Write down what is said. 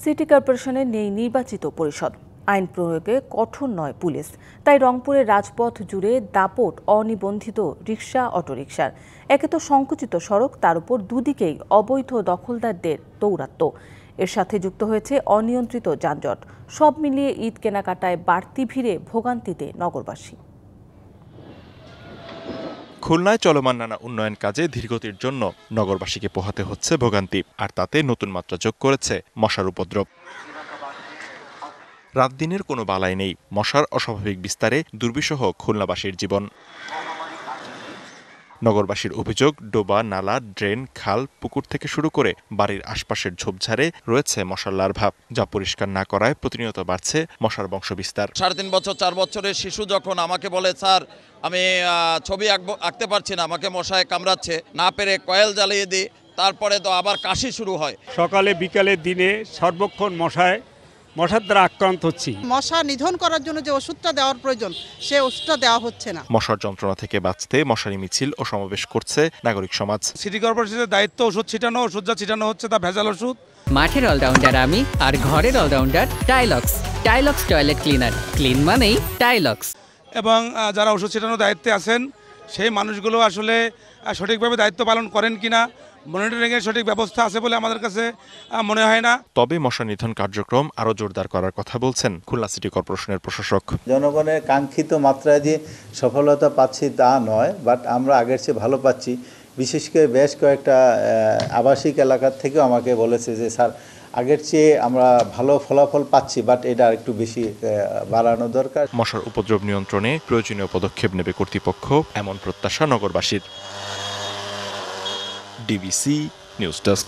City কর্পোরেশনের নেই নির্বাচিত পরিষদ, আইন প্রয়োগে কঠোর নয় পুলিশ, তাই রংপুরের রাজপথ জুড়ে দাপট অনিবন্ধিত রিকশা অটোরিকশার। একে তো সংকুচিত সড়ক, তার উপর দুদিকেই অবৈধ দখলদারদের দৌরাত্ম্য, এর সাথে যুক্ত হয়েছে অনিয়ন্ত্রিত যানজট। সব মিলিয়ে ঈদ কেনাকাটায় বাড়তি ভিড়ে ভোগান্তিতে নগরবাসী। খুলনায় চলমান নানা উন্নয়ন কাজে ধীরগতির জন্য নগরবাসীকে পোহাতে হচ্ছে ভোগান্তি, আর তাতে নতুন মাত্রা যোগ করেছে মশার উপদ্রব। রাত দিনের কোনো বালাই নেই, মশার অস্বাভাবিক বিস্তারে দুর্বিষহ খুলনাবাসীর জীবন। নগরবাসীর অভিযোগ, ডোবা, নালা, ড্রেন, খাল, পুকুর থেকে শুরু করে বাড়ির আশপাশের ঝোপঝাড়ে রয়েছে মশার লার্ভা, যা পরিষ্কার না করায় প্রতিনিয়ত বাড়ছে মশার বংশবিস্তার। 3.5 বছর 4 বছরের শিশু যখন আমাকে বলে, স্যার আমি ছবি আঁকতে পারছি না, আমাকে মশায় কামড়াচ্ছে, না পেরে কয়েল জ্বালিয়ে দিই, তারপরে তো আবার কাশি শুরু হয়। সকালে বিকালে দিনে সর্বক্ষণ মশার দ্বারা আক্রান্ত হচ্ছি। মশা নিধন করার জন্য যে ওষুধটা দেওয়ার প্রয়োজন, সে ওষুধটা দেওয়া হচ্ছে না। মশার যন্ত্রণা থেকে বাঁচতে মশারি মিছিল ও সমাবেশ করছে নাগরিক সমাজ। সিটি কর্পোরেশনের দায়িত্ব ওষুধ ছিটানো, ওষুধ যা ছিটানো হচ্ছে তা ভেজাল ওষুধ। মাঠের অলরাউন্ডার আমি, আর ঘরের allrounder Tilex. Tilex toilet cleaner, clean মানেই টাইলক্স। এবং যারা ওষুধ ছিটানোর দায়িত্বে আছেন সেই মানুষগুলো আসলে সঠিকভাবে দায়িত্ব পালন করেন কিনা, মনিটরিংয়ের সঠিক ব্যবস্থা আছে বলে আমাদের কাছে মনে হয় না। তবে মশা নিধন কার্যক্রম আরও জোরদার করার কথা বলছেন খুলনা সিটি কর্পোরেশনের প্রশাসক। জনগণের কাঙ্ক্ষিত মাত্রায় যে সফলতা পাচ্ছি তা নয়, বাট আমরা আগের চেয়ে ভালো পাচ্ছি। বিশেষ করে বেশ কয়েকটা আবাসিক এলাকার থেকেও আমাকে বলেছে যে স্যার আগের চেয়ে আমরা ভালো ফলাফল পাচ্ছি, বাট এটা আরেকটু বেশি বাড়ানো দরকার। মশার উপদ্রব নিয়ন্ত্রণে প্রয়োজনীয় পদক্ষেপ নেবে কর্তৃপক্ষ, এমন প্রত্যাশা নগরবাসীর। DBC news desk.